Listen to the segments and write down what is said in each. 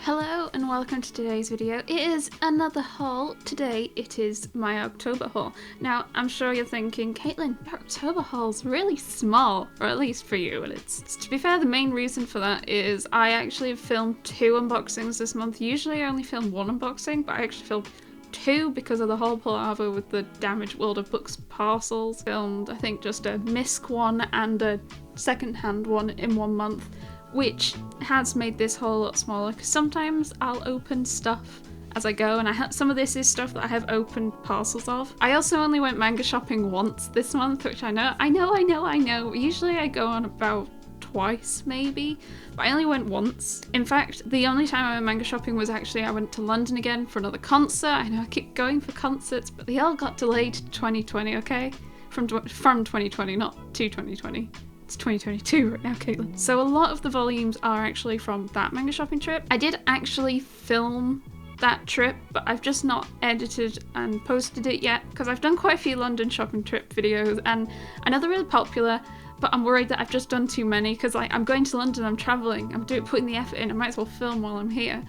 Hello and welcome to today's video. It is another haul. Today it is my October haul. Now I'm sure you're thinking, Caitlin, your October haul's really small, or at least for you, and it's to be fair, the main reason for that is I actually have filmed 2 unboxings this month. Usually I only film 1 unboxing, but I actually filmed 2 because of the whole palaver with the Damaged World of Books parcels. Filmed I think just a misc one and a second-hand one in 1 month, which has made this haul a lot smaller because sometimes I'll open stuff as I go, and some of this is stuff that I have opened parcels of. I also only went manga shopping once this month, which I know. Usually I go on about twice maybe, but I only went once. In fact, the only time I went manga shopping was actually I went to London again for another concert. I know I keep going for concerts, but they all got delayed to 2020, okay? From 2020, not to 2020. It's 2022 right now, Caitlin. So a lot of the volumes are actually from that manga shopping trip. I did actually film that trip, but I've just not edited and posted it yet because I've done quite a few London shopping trip videos, and I know they're really popular, but I'm worried that I've just done too many because I'm going to London, I'm traveling, I'm putting the effort in, I might as well film while I'm here.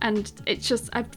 And it's just, I've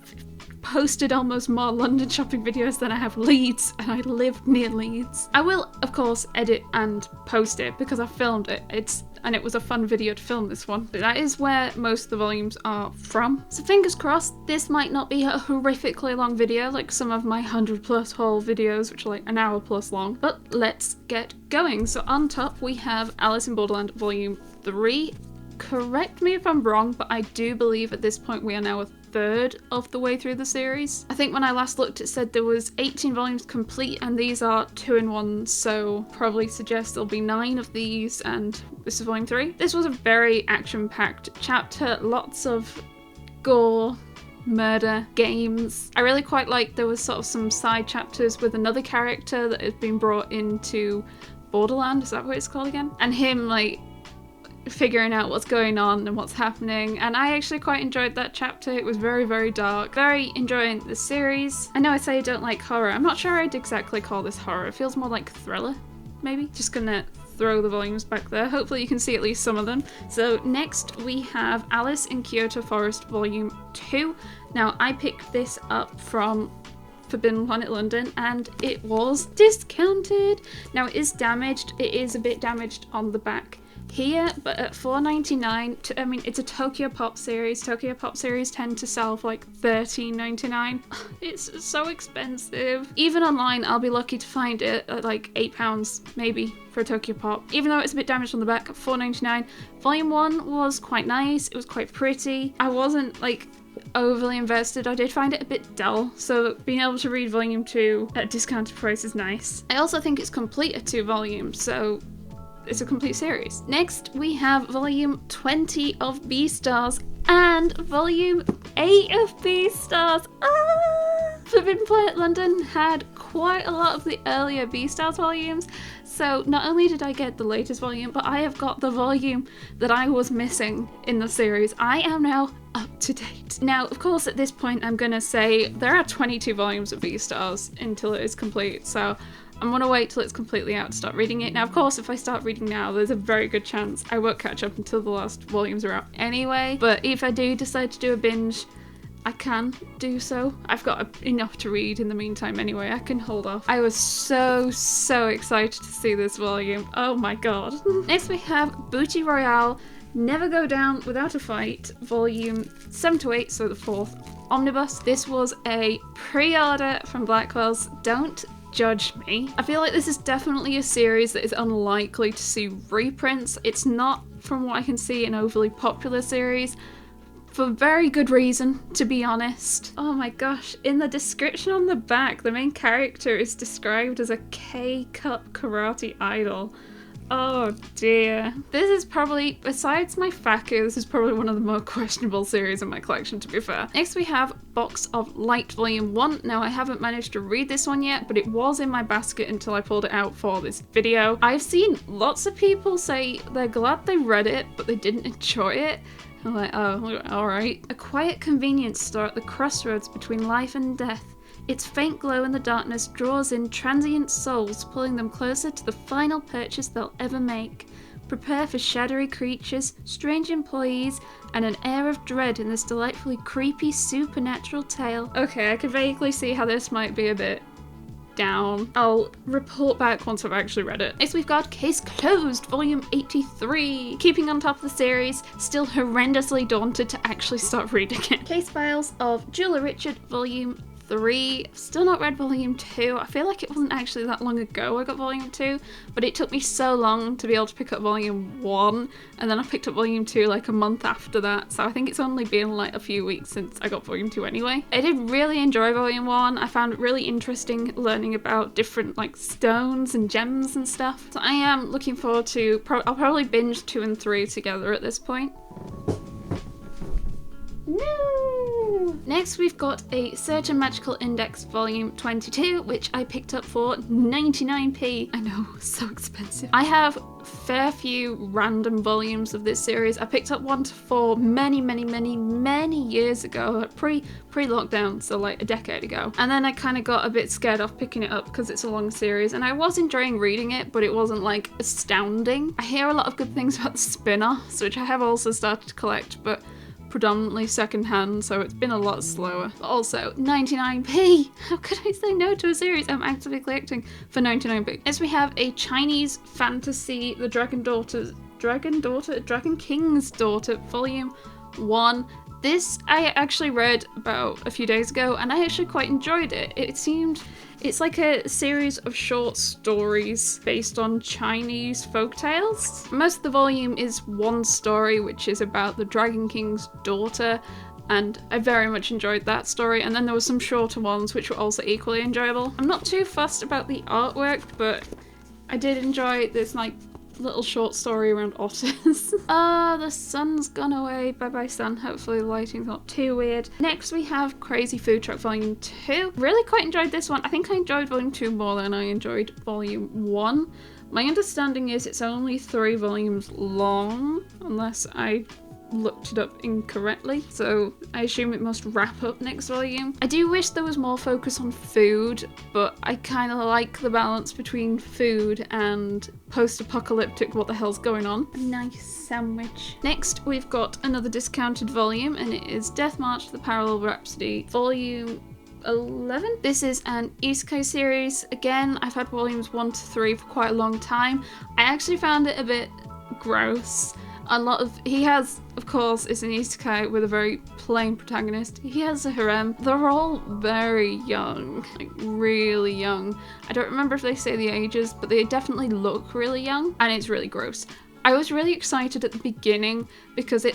posted almost more London shopping videos than I have Leeds, and I live near Leeds. I will, of course, edit and post it because I filmed it. And it was a fun video to film this one. But that is where most of the volumes are from. So fingers crossed, this might not be a horrifically long video like some of my 100+ haul videos, which are like an hour plus long. But let's get going. So on top we have Alice in Borderland Volume 3. Correct me if I'm wrong, but I do believe at this point we are now a third of the way through the series. I think when I last looked it said there was 18 volumes complete, and these are 2-in-1, so probably suggests there'll be 9 of these, and this is volume 3. This was a very action-packed chapter, lots of gore, murder, games. I really quite liked there was sort of some side chapters with another character that has been brought into Borderland, is that what it's called again? And him like figuring out what's going on and what's happening, and I actually quite enjoyed that chapter. It was very, very dark. Very enjoying the series. I know I say I don't like horror. I'm not sure I'd exactly call this horror. It feels more like thriller, maybe. Just gonna throw the volumes back there. Hopefully you can see at least some of them. So next we have Alice in Kyoto Forest Volume 2. Now I picked this up from Forbidden Planet London and it was discounted. Now it is damaged. It is a bit damaged on the back here, but at $4.99, I mean, it's a Tokyo Pop series. Tokyo Pop series tend to sell for like $13.99. It's so expensive. Even online, I'll be lucky to find it at like £8 maybe for a Tokyo Pop. Even though it's a bit damaged on the back, at $4.99. Volume 1 was quite nice. It was quite pretty. I wasn't like overly invested. I did find it a bit dull, so being able to read Volume 2 at a discounted price is nice. I also think it's complete at 2 volumes, so it's a complete series. Next we have volume 20 of Beastars and volume 8 of Beastars. Forbidden Planet London had quite a lot of the earlier Beastars volumes, so not only did I get the latest volume, but I have got the volume that I was missing in the series. I am now up to date. Now, of course, at this point I'm gonna say there are 22 volumes of Beastars until it is complete, so I'm gonna wait till it's completely out to start reading it. Now, of course, if I start reading now, there's a very good chance I won't catch up until the last volumes are out anyway. But if I do decide to do a binge, I can do so. I've got enough to read in the meantime anyway. I can hold off. I was so excited to see this volume. Oh my god. Next we have Booty Royale Never Go Down Without a Fight, volume 7 to 8, so the 4th omnibus. This was a pre-order from Blackwell's. Don't judge me. I feel like this is definitely a series that is unlikely to see reprints. It's not, from what I can see, an overly popular series, for very good reason, to be honest. Oh my gosh, in the description on the back, the main character is described as a K-cup karate idol. Oh dear. This is probably, besides my Faku, this is probably one of the more questionable series in my collection, to be fair. Next we have Box of Light Volume 1. Now I haven't managed to read this one yet, but it was in my basket until I pulled it out for this video. I've seen lots of people say they're glad they read it, but they didn't enjoy it. I'm like, oh, alright. A quiet convenience store at the crossroads between life and death. Its faint glow in the darkness draws in transient souls, pulling them closer to the final purchase they'll ever make. Prepare for shadowy creatures, strange employees, and an air of dread in this delightfully creepy supernatural tale. Okay, I can vaguely see how this might be a bit down. I'll report back once I've actually read it. Next we've got Case Closed, volume 83. Keeping on top of the series, still horrendously daunted to actually start reading it. Case Files of Julia Richard, volume 3. Still not read volume 2. I feel like it wasn't actually that long ago I got volume 2, but it took me so long to be able to pick up volume 1, and then I picked up volume 2 like a month after that, so I think it's only been like a few weeks since I got volume 2 anyway. I did really enjoy volume 1. I found it really interesting learning about different like stones and gems and stuff. So I am looking forward to, I'll probably binge 2 and 3 together at this point. No! Next we've got a Certain Magical Index volume 22, which I picked up for 99p. I know, so expensive. I have fair few random volumes of this series. I picked up 1 to 4 many years ago, pre-lockdown, so like a decade ago. And then I kind of got a bit scared off picking it up because it's a long series, and I was enjoying reading it, but it wasn't like astounding. I hear a lot of good things about the spin-offs, which I have also started to collect, but predominantly secondhand, so it's been a lot slower. But also 99p! How could I say no to a series I'm actively collecting for 99p? As we have a Chinese fantasy, The Dragon King's Daughter, volume 1. This I actually read about a few days ago, and I actually quite enjoyed it. It's like a series of short stories based on Chinese folktales. Most of the volume is one story, which is about the Dragon King's daughter, and I very much enjoyed that story. And then there were some shorter ones which were also equally enjoyable. I'm not too fussed about the artwork, but I did enjoy this like little short story around otters. The sun's gone away. Bye bye sun. Hopefully the lighting's not too weird. Next we have Crazy Food Truck volume 2. Really quite enjoyed this one. I think I enjoyed volume 2 more than I enjoyed volume 1. My understanding is it's only 3 volumes long, unless I looked it up incorrectly, so I assume it must wrap up next volume. I do wish there was more focus on food, but I kind of like the balance between food and post-apocalyptic what the hell's going on. A nice sandwich. Next we've got another discounted volume, and it is Death March to the Parallel Rhapsody volume 11. This is an isekai series. Again, I've had volumes 1 to 3 for quite a long time. I actually found it a bit gross. He has, of course, it's an isekai with a very plain protagonist. He has a harem. They're all very young, like really young. I don't remember if they say the ages, but they definitely look really young, and it's really gross. I was really excited at the beginning because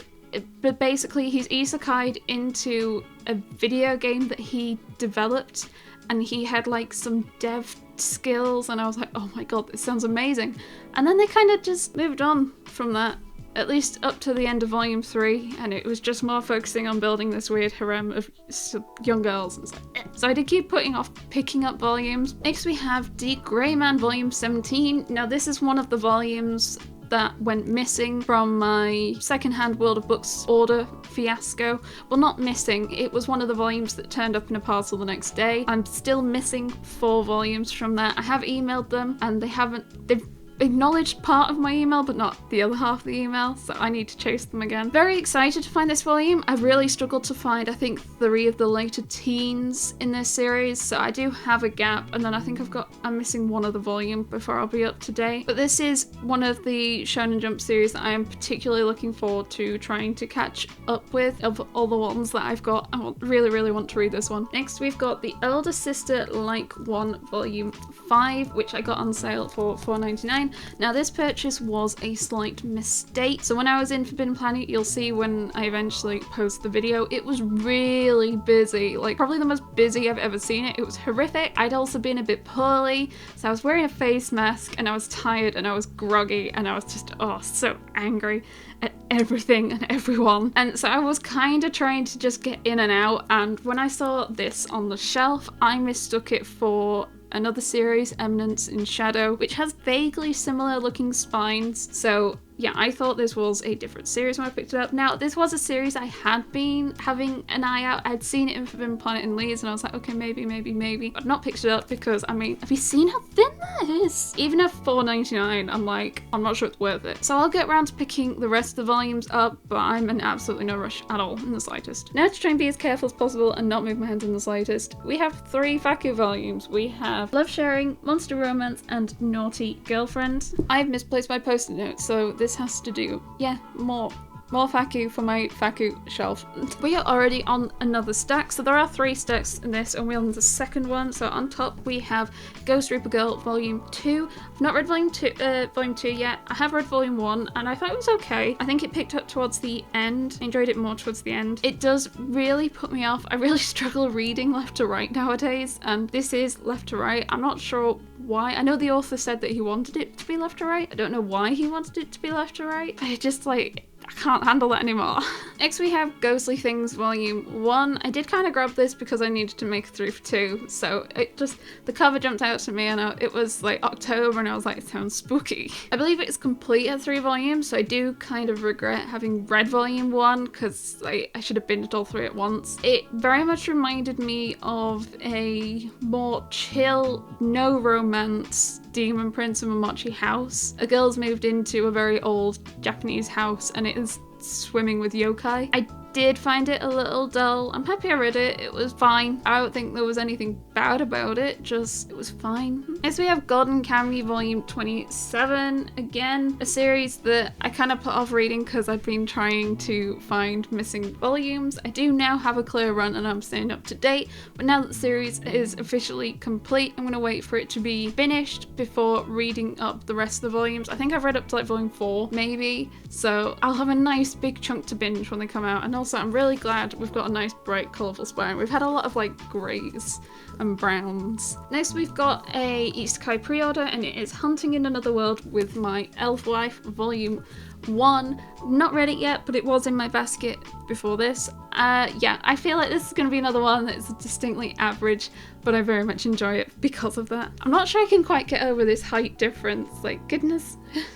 but basically he's isekai'd into a video game that he developed, and he had like some dev skills, and I was like, oh my god, this sounds amazing. And then they kind of just moved on from that, at least up to the end of volume 3, and it was just more focusing on building this weird harem of young girls and stuff. So I did keep putting off picking up volumes. Next we have Deep Grey Man volume 17. Now this is one of the volumes that went missing from my secondhand World of Books order fiasco. Well, not missing, it was one of the volumes that turned up in a parcel the next day. I'm still missing 4 volumes from that. I have emailed them, and they've acknowledged part of my email but not the other half of the email, so I need to chase them again. Very excited to find this volume. I've really struggled to find, I think, 3 of the later teens in this series, so I do have a gap, and then I think I'm missing 1 other volume before I'll be up to date. But this is one of the Shonen Jump series that I am particularly looking forward to trying to catch up with. Of all the ones that I've got, I really want to read this one. Next we've got The Elder Sister Like One volume 5, which I got on sale for $4.99. Now this purchase was a slight mistake. So when I was in Forbidden Planet, you'll see when I eventually post the video, it was really busy, like probably the most busy I've ever seen it. It was horrific. I'd also been a bit poorly, so I was wearing a face mask, and I was tired, and I was groggy, and I was just so angry at everything and everyone. And so I was kind of trying to just get in and out, and when I saw this on the shelf, I mistook it for another series, Eminence in Shadow, which has vaguely similar looking spines. So yeah, I thought this was a different series when I picked it up. Now, this was a series I had been having an eye out. I'd seen it in Forbidden Planet and Leeds, and I was like, okay, maybe. I'd not picked it up because, I mean, have you seen how thin that is? Even at $4.99, I'm like, I'm not sure it's worth it. So I'll get around to picking the rest of the volumes up, but I'm in absolutely no rush at all in the slightest. Now, to try and be as careful as possible and not move my hands in the slightest, we have 3 FAQ volumes. We have Love Sharing, Monster Romance, and Naughty Girlfriend. I've misplaced my post-it notes, so this has to do, yeah, more FAQ for my FAQ shelf. We are already on another stack, so there are 3 stacks in this, and we're on the second one. So on top we have Ghost Reaper Girl Volume 2. I've not read Volume 2 yet. I have read Volume 1, and I thought it was okay. I think it picked up towards the end. I enjoyed it more towards the end. It does really put me off. I really struggle reading left to right nowadays, and this is left to right. I'm not sure why. I know the author said that he wanted it to be left to right. I don't know why he wanted it to be left to right, but it just like, I can't handle that anymore. Next we have Ghostly Things Volume 1. I did kind of grab this because I needed to make 3 for 2, so it just, the cover jumped out to me, and it was like October, and I was like, it sounds spooky. I believe it's complete at 3 volumes, so I do kind of regret having read Volume 1 because I should have binged all 3 at once. It very much reminded me of a more chill, no romance Demon Prince of Momochi house. A girl's moved into a very old Japanese house, and it is swimming with yokai. I did find it a little dull. I'm happy I read it. It was fine. I don't think there was anything bad about it, just it was fine. Next we have Golden Kamuy Volume 27. Again, a series that I kind of put off reading because I've been trying to find missing volumes. I do now have a clear run and I'm staying up to date, but now that the series is officially complete, I'm going to wait for it to be finished before reading up the rest of the volumes. I think I've read up to like Volume 4 maybe, so I'll have a nice big chunk to binge when they come out. And also I'm really glad we've got a nice bright colourful spine. We've had a lot of like greys and browns. Next we've got a Isekai pre-order, and it is Hunting in Another World with My Elf Wife Volume 1. Not read it yet, but it was in my basket before this. Yeah, I feel like this is going to be another one that's distinctly average, but I very much enjoy it because of that. I'm not sure I can quite get over this height difference, like goodness.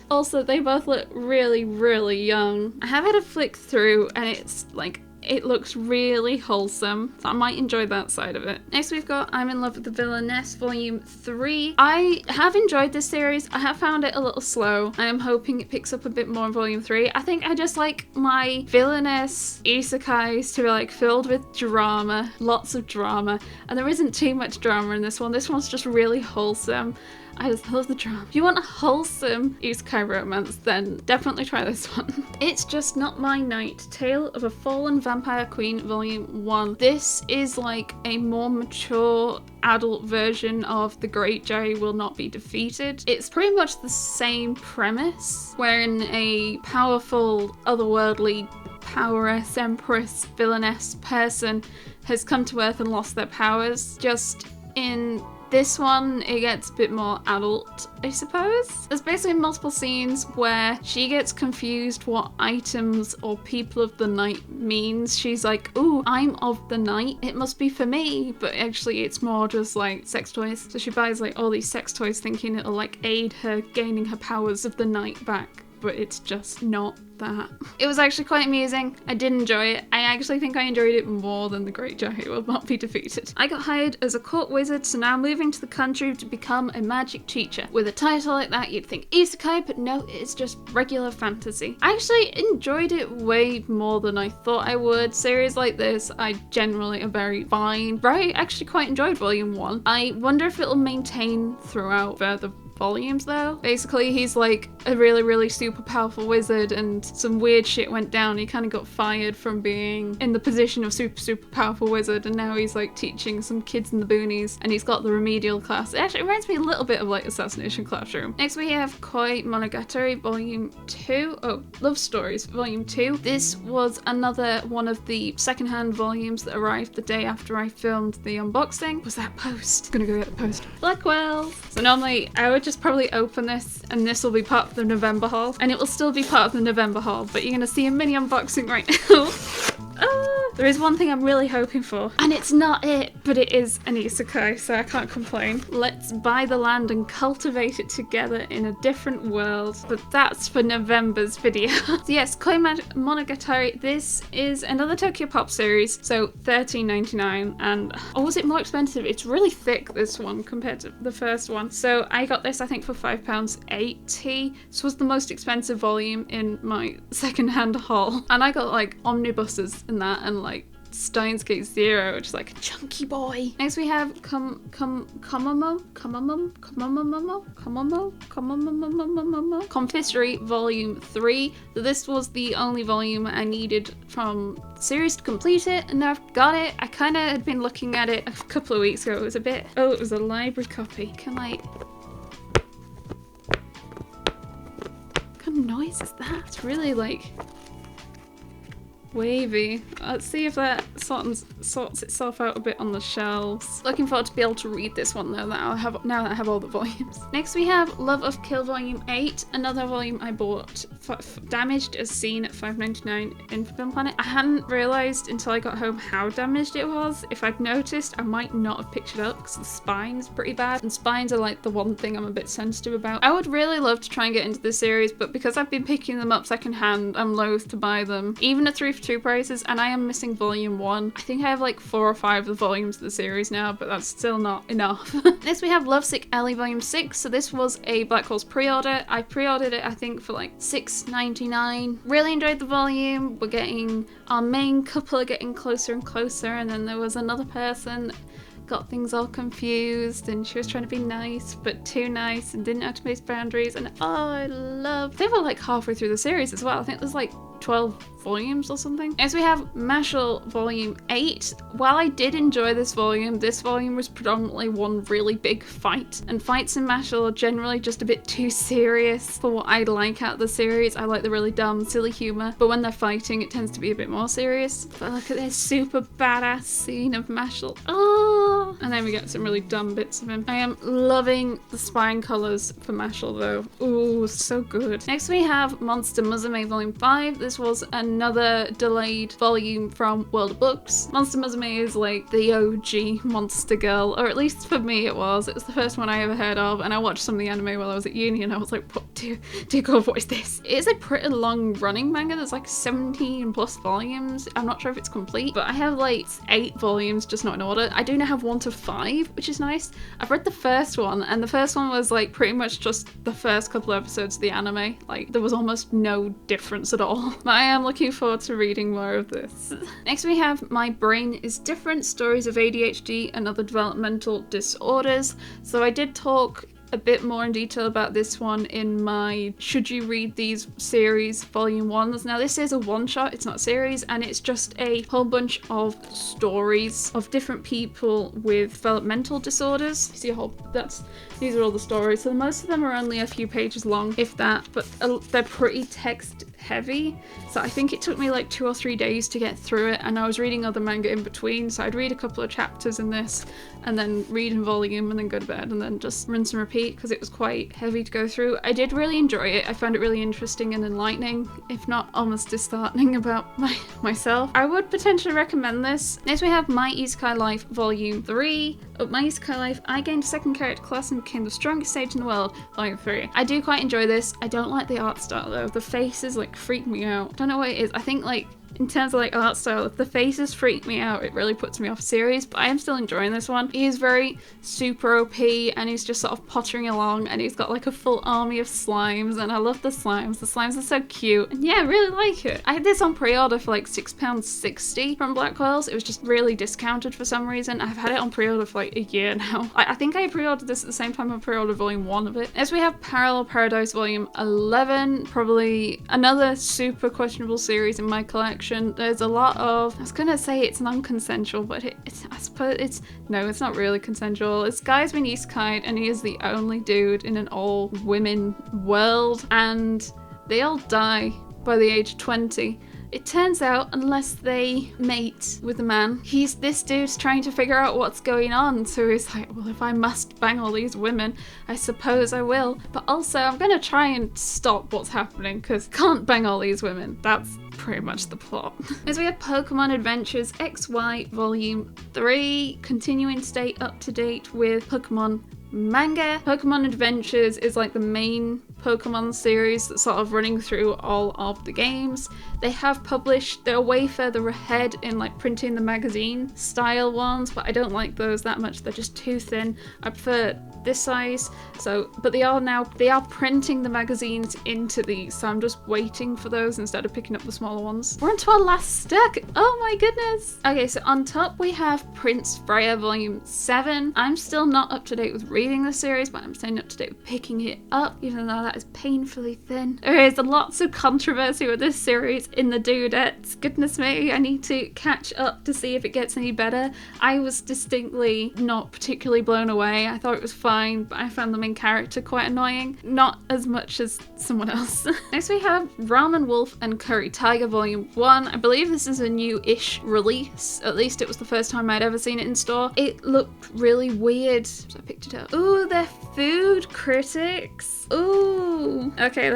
Also, they both look really, really young. I have had a flick through and it's like, it looks really wholesome, so I might enjoy that side of it. Next we've got I'm in Love with the Villainess Volume 3. I have enjoyed this series. I have found it a little slow. I am hoping it picks up a bit more in Volume 3. I think I just like my villainess isekais to be like filled with drama, lots of drama, and there isn't too much drama in this one. This one's just really wholesome. I just love the drama. If you want a wholesome isekai romance, then definitely try this one. It's Just Not My Night, Tale of a Fallen Vampire Queen Volume 1. This is like a more mature adult version of The Great Jay Will Not Be Defeated. It's pretty much the same premise, wherein a powerful, otherworldly poweress, empress, villainess person has come to Earth and lost their powers. Just in this one, it gets a bit more adult, I suppose. There's basically multiple scenes where she gets confused what items or people of the night means. She's like, ooh, I'm of the night, it must be for me. But actually it's more just like sex toys. So she buys like all these sex toys thinking it'll like aid her gaining her powers of the night back. But it's just not that. It was actually quite amusing. I did enjoy it. I actually think I enjoyed it more than The Great Jay Will Not Be Defeated. I got hired as a court wizard, so now I'm moving to the country to become a magic teacher. With a title like that, you'd think isekai, but no, it's just regular fantasy. I actually enjoyed it way more than I thought I would. Series like this, I generally are very fine. I actually quite enjoyed Volume 1. I wonder if it'll maintain throughout further volumes though. Basically he's like a really super powerful wizard, and some weird shit went down. He kind of got fired from being in the position of super powerful wizard, and now he's like teaching some kids in the boonies, and he's got the remedial class. It actually reminds me a little bit of like Assassination Classroom. Next we have Koi Monogatari Volume 2. Oh, Love Stories Volume 2. This was another one of the secondhand volumes that arrived the day after I filmed the unboxing. Was that post? Gonna go get the post. Blackwell. So normally I would just probably open this, and this will be part of the November haul, and it will still be part of the November haul, but you're gonna see a mini unboxing right now. There is one thing I'm really hoping for, and it's not it, but it is an isekai, so I can't complain. Let's buy the land and cultivate it together in a different world, but that's for November's video. So yes, Koi Monogatari, this is another Tokyo Pop series, so $13.99, and oh, was it more expensive? It's really thick, this one, compared to the first one. So I got this, I think, for £5.80. This was the most expensive volume in my second-hand haul, and I got like omnibuses in that, and like Steins Gate Zero, which is like a chunky boy. Next we have Confisery Volume 3. So this was the only volume I needed from the series to complete it, and now I've got it. I kind of had been looking at it a couple of weeks ago. It was a bit, oh, it was a library copy. Can I... What kind of noise is that? It's really like... wavy. Let's see if that sorts itself out a bit on the shelves. Looking forward to be able to read this one though, now that I have all the volumes. Next we have Love of Kill Volume 8, another volume I bought damaged as seen at $5.99 in Film Planet. I hadn't realised until I got home how damaged it was. If I'd noticed, I might not have picked it up because the spine's pretty bad, and spines are like the one thing I'm a bit sensitive about. I would really love to try and get into this series, but because I've been picking them up secondhand, I'm loath to buy them, even at 3 for 2 prices, and I am missing volume 1. I think I have like 4 or 5 of the volumes of the series now, but that's still not enough. Next we have Lovesick Ellie Volume 6. So this was a Black Holes pre-order. I pre-ordered it I think for like $6.99. Really enjoyed the volume. We're getting, our main couple are getting closer and closer, and then there was another person got things all confused, and she was trying to be nice but too nice and didn't have to make boundaries, and oh, I love, they were like halfway through the series as well. I think there's like 12 volumes or something. Next we have Mashal Volume 8. While I did enjoy this volume was predominantly one really big fight, and fights in Mashal are generally just a bit too serious for what I like out of the series. I like the really dumb, silly humour, but when they're fighting it tends to be a bit more serious. But look at this super badass scene of Mashal. Oh! And then we get some really dumb bits of him. I am loving the spine colours for Mashal though. Ooh, so good. Next we have Monster Musume Volume 5. This was another delayed volume from World of Books. Monster Musume is like the OG monster girl, or at least for me it was. It was the first one I ever heard of, and I watched some of the anime while I was at uni, and I was like, what, dear God, what is this? It is a pretty long running manga. There's like 17 plus volumes. I'm not sure if it's complete, but I have like 8 volumes, just not in order. I do now have 1 to 5, which is nice. I've read the first one, and the first one was like pretty much just the first couple episodes of the anime. Like there was almost no difference at all. But I am looking forward to reading more of this. Next we have My Brain is Different, Stories of ADHD and Other Developmental Disorders. So I did talk a bit more in detail about this one in my Should You Read These series volume 1. Now this is a one-shot, it's not a series, and it's just a whole bunch of stories of different people with developmental disorders. You see a whole, these are all the stories. So most of them are only a few pages long, if that, but they're pretty text heavy. So I think it took me like 2 or 3 days to get through it, and I was reading other manga in between, so I'd read a couple of chapters in this and then read in volume and then go to bed and then just rinse and repeat because it was quite heavy to go through. I did really enjoy it. I found it really interesting and enlightening, if not almost disheartening about myself. I would potentially recommend this. Next we have My Isekai Life Volume 3. My Isekai Life, I gained a second character class and became the strongest sage in the world, Volume 3. I do quite enjoy this. I don't like the art style though. The faces like freak me out. I don't know what it is. I think like in terms of like art style, if the faces freak me out, it really puts me off series, but I am still enjoying this one. He is very super OP, and he's just sort of pottering along, and he's got like a full army of slimes, and I love the slimes. The slimes are so cute, and yeah, I really like it. I had this on pre-order for like £6.60 from Blackwell's. It was just really discounted for some reason. I've had it on pre-order for like a year now. I think I pre-ordered this at the same time I pre-ordered volume 1 of it. As we have Parallel Paradise Volume 11, probably another super questionable series in my collection. There's a lot of, I was gonna say it's non-consensual, but I suppose it's not really consensual. This guy's been isekai'd, and he is the only dude in an all-women world, and they all die by the age of 20. It turns out, unless they mate with a man, this dude's trying to figure out what's going on. So he's like, well, if I must bang all these women, I suppose I will. But also, I'm gonna try and stop what's happening, because can't bang all these women. That's pretty much the plot. As we have Pokemon Adventures XY Volume 3, continuing to stay up to date with Pokemon Manga. Pokemon Adventures is like the main Pokemon series that's sort of running through all of the games. They have published, they're way further ahead in like printing the magazine style ones, but I don't like those that much. They're just too thin. I prefer this size. So, but they are printing the magazines into these, so I'm just waiting for those instead of picking up the smaller ones. We're into our last stack. Oh my goodness. Okay, so on top we have Prince Freya Volume 7. I'm still not up to date with reading the series, but I'm staying up to date with picking it up, even though that is painfully thin. There is lots of controversy with this series in the Dudettes. Goodness me, I need to catch up to see if it gets any better. I was distinctly not particularly blown away. I thought it was fine, but I found the main character quite annoying. Not as much as someone else. Next we have Ramen Wolf and Curry Tiger Volume 1. I believe this is a new-ish release. At least it was the first time I'd ever seen it in store. It looked really weird, so I picked it up. Ooh, they're food critics. Ooh. Okay,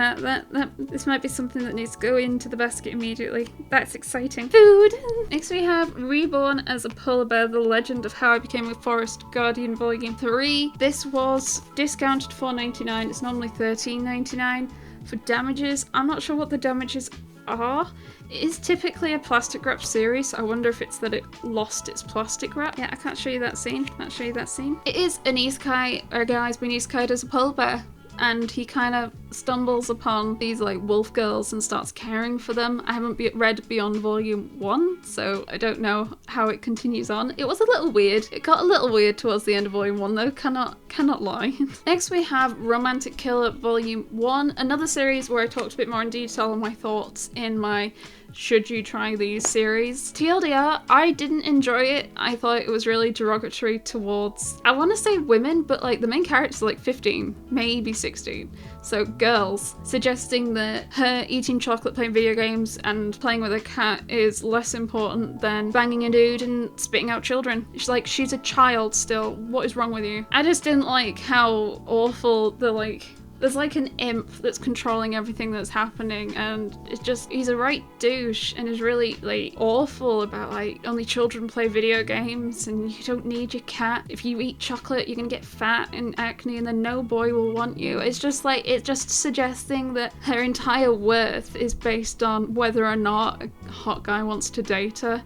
this might be something that needs to go into the basket immediately. That's exciting. Food! Next we have Reborn as a Polar Bear, The Legend of How I Became a Forest Guardian Volume 3. This was discounted $4.99. It's normally $13.99 for damages. I'm not sure what the damages are. It is typically a plastic wrap series, so I wonder if it's that it lost its plastic wrap. Yeah, I can't show you that scene. Can't show you that scene. It is an isekai, or a guy's been isekai'd as a polar bear, and he kind of stumbles upon these like wolf girls and starts caring for them. I haven't read beyond Volume 1, so I don't know how it continues on. It was a little weird. It got a little weird towards the end of Volume 1 though, cannot lie. Next we have Romantic Killer Volume 1, another series where I talked a bit more in detail on my thoughts in my Should You Try These series. TLDR, I didn't enjoy it. I thought it was really derogatory towards, I want to say women, but like the main character's like 15, maybe 16. So girls, suggesting that her eating chocolate, playing video games, and playing with a cat is less important than banging a dude and spitting out children. She's like, she's a child still. What is wrong with you? I just didn't like how awful there's like an imp that's controlling everything that's happening, and it's just, he's a right douche and is really like awful about like only children play video games and you don't need your cat. If you eat chocolate, you're gonna get fat and acne and then no boy will want you. It's just like, it's just suggesting that her entire worth is based on whether or not a hot guy wants to date her.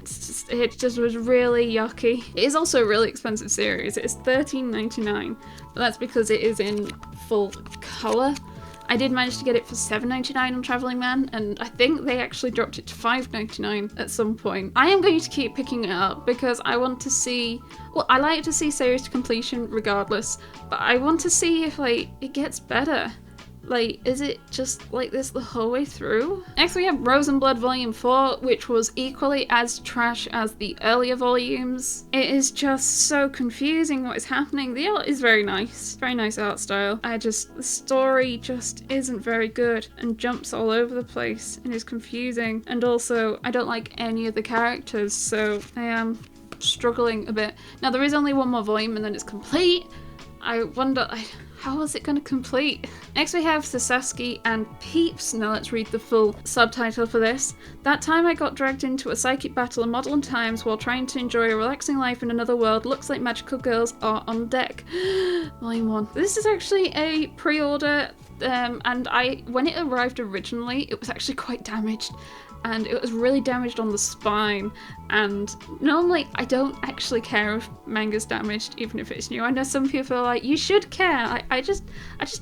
It just was really yucky. It is also a really expensive series. It's $13.99, but that's because it is in full colour. I did manage to get it for $7.99 on Traveling Man, and I think they actually dropped it to $5.99 at some point. I am going to keep picking it up because I want to see, well, I like to see series to completion regardless, but I want to see if like it gets better. Like, is it just like this the whole way through? Next we have Rose and Blood Volume 4, which was equally as trash as the earlier volumes. It is just so confusing what is happening. The art is very nice art style. The story just isn't very good and jumps all over the place and is confusing. And also, I don't like any of the characters, so I am struggling a bit. Now there is only one more volume and then it's complete. I wonder, how is it going to complete? Next we have Sasaki and Peeps. Now let's read the full subtitle for this. That time I got dragged into a psychic battle in modern times while trying to enjoy a relaxing life in another world. Looks like magical girls are on deck. Volume 1. This is actually a pre-order, and when it arrived originally, it was actually quite damaged. And it was really damaged on the spine, and normally I don't actually care if manga's damaged even if it's new. I know some people are like, you should care. I just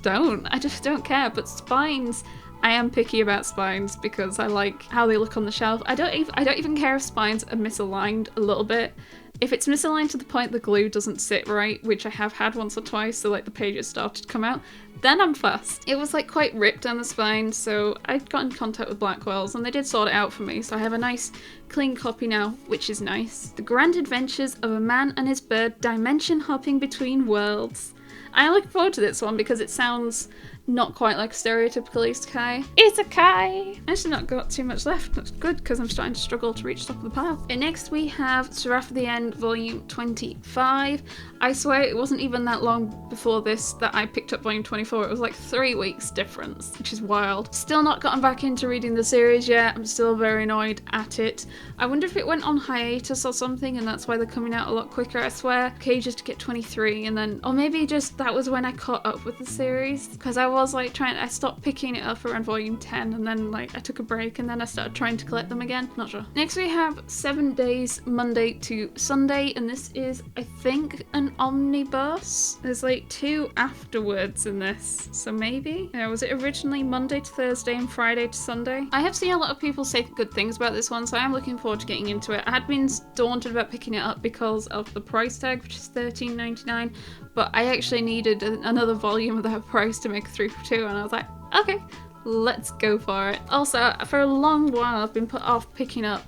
don't care. But spines, I am picky about spines because I like how they look on the shelf. I don't even care if spines are misaligned a little bit. If it's misaligned to the point the glue doesn't sit right, which I have had once or twice, so like the pages started to come out, then I'm fussed. It was like quite ripped down the spine, so I got in contact with Blackwell's and they did sort it out for me, so I have a nice clean copy now, which is nice. The Grand Adventures of a Man and His Bird, Dimension Hopping Between Worlds. I look forward to this one because it sounds not quite like stereotypical isekai. Isekai! I actually not got too much left. That's good because I'm starting to struggle to reach the top of the pile. And next we have Seraph of the End volume 25. I swear it wasn't even that long before this that I picked up volume 24. It was like 3 weeks difference, which is wild. Still not gotten back into reading the series yet. I'm still very annoyed at it. I wonder if it went on hiatus or something and that's why they're coming out a lot quicker. I swear, okay, just to get 23 and then, or maybe just that was when I caught up with the series, because I was like I stopped picking it up around volume 10 and then like I took a break and then I started trying to collect them again. Not sure. Next we have 7 Days Monday to Sunday, and this is, I think, an omnibus. There's like 2 afterwards in this, so maybe? Was it originally Monday to Thursday and Friday to Sunday? I have seen a lot of people say good things about this one, so I am looking forward to getting into it. I had been daunted about picking it up because of the price tag, which is $13.99, but I actually needed another volume of that price to make a 3 for 2, and I was like, okay, let's go for it. Also, for a long while I've been put off picking up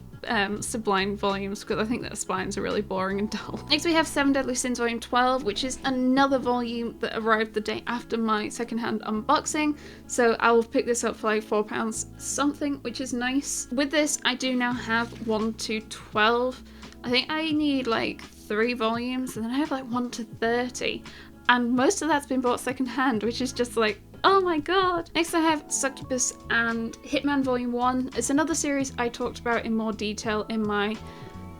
Sublime volumes because I think that spines are really boring and dull. Next we have 7 Deadly Sins volume 12, which is another volume that arrived the day after my secondhand unboxing, so I will pick this up for like £4 something, which is nice. With this I do now have 1 to 12. I think I need like 3 volumes and then I have like 1 to 30, and most of that's been bought secondhand, which is just like, oh my god. Next I have Succubus and Hitman Volume 1. It's another series I talked about in more detail in my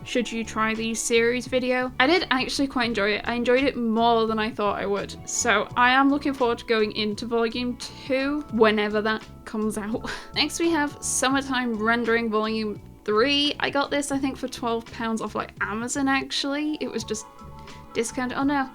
Should You Try These series video. I did actually quite enjoy it. I enjoyed it more than I thought I would. So I am looking forward to going into Volume 2 whenever that comes out. Next we have Summertime Rendering Volume 3. I got this I think for £12 off like Amazon actually. It was just discounted. Oh no.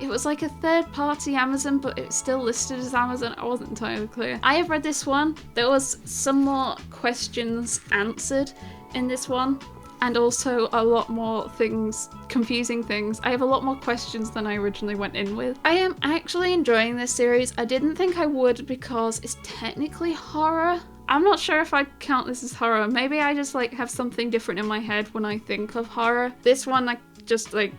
It was like a third-party Amazon, but it's still listed as Amazon. I wasn't entirely clear. I have read this one. There was some more questions answered in this one, and also a lot more things, confusing things. I have a lot more questions than I originally went in with. I am actually enjoying this series. I didn't think I would because it's technically horror. I'm not sure if I'd count this as horror. Maybe I just like have something different in my head when I think of horror. This one, I just like,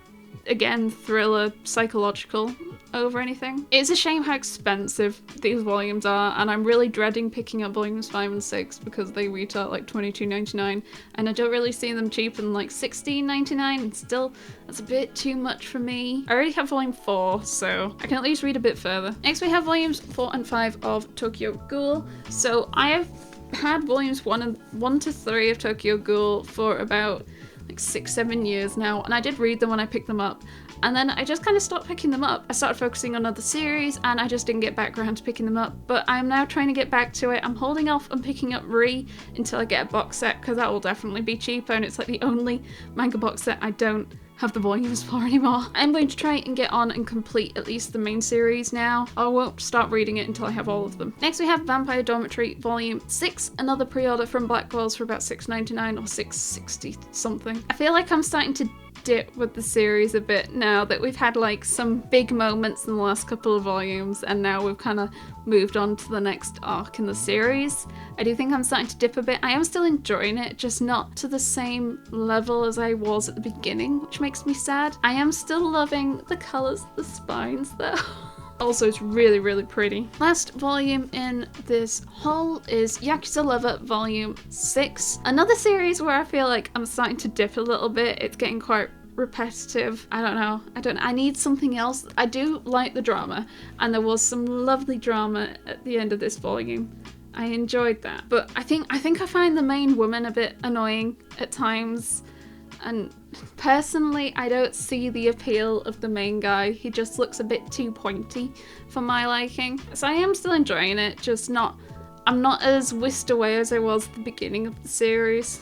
again, thriller, psychological over anything. It's a shame how expensive these volumes are, and I'm really dreading picking up volumes 5 and 6 because they retail like $22.99, and I don't really see them cheaper than like $16.99, and still, that's a bit too much for me. I already have volume 4, so I can at least read a bit further. Next we have volumes 4 and 5 of Tokyo Ghoul. So I have had volumes 1 to 3 of Tokyo Ghoul for about like 6-7 years now, and I did read them when I picked them up, and then I just kind of stopped picking them up. I started focusing on other series and I just didn't get back around to picking them up, but I'm now trying to get back to it. I'm holding off on picking up Re until I get a box set because that will definitely be cheaper, and it's like the only manga box set I don't have the volumes for anymore. I'm going to try and get on and complete at least the main series now. I won't start reading it until I have all of them. Next we have Vampire Dormitory Volume 6, another pre-order from Blackwell's for about $6.99 or $6.60 something. I feel like I'm starting to dip with the series a bit now that we've had like some big moments in the last couple of volumes, and now we've kind of moved on to the next arc in the series. I do think I'm starting to dip a bit. I am still enjoying it, just not to the same level as I was at the beginning, which makes me sad. I am still loving the colours of the spines though. Also, it's really, really pretty. Last volume in this haul is Yakuza Lover Volume 6. Another series where I feel like I'm starting to dip a little bit. It's getting quite repetitive. I don't know. I need something else. I do like the drama, and there was some lovely drama at the end of this volume. I enjoyed that. But I think I find the main woman a bit annoying at times. And personally, I don't see the appeal of the main guy. He just looks a bit too pointy for my liking. So I am still enjoying it, just not, I'm not as whisked away as I was at the beginning of the series.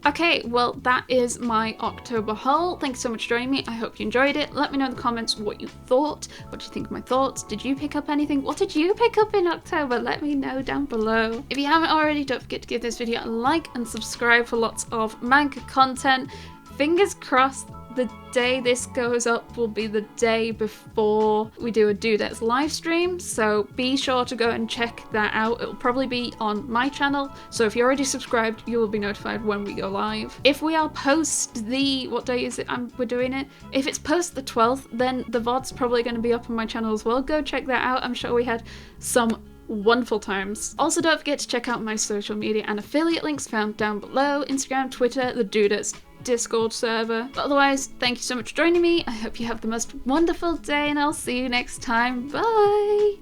Okay, well that is my October haul. Thanks so much for joining me. I hope you enjoyed it. Let me know in the comments what you thought. What do you think of my thoughts? Did you pick up anything? What did you pick up in October? Let me know down below. If you haven't already, don't forget to give this video a like and subscribe for lots of manga content. Fingers crossed the day this goes up will be the day before we do a Dudettes Livestream, so be sure to go and check that out. It'll probably be on my channel, so if you're already subscribed, you will be notified when we go live. If we are post the, what day is it we're doing it? If it's post the 12th, then the VOD's probably going to be up on my channel as well. Go check that out. I'm sure we had some wonderful times. Also, don't forget to check out my social media and affiliate links found down below: Instagram, Twitter, the Dudettes Discord server. But otherwise, thank you so much for joining me. I hope you have the most wonderful day, and I'll see you next time. Bye!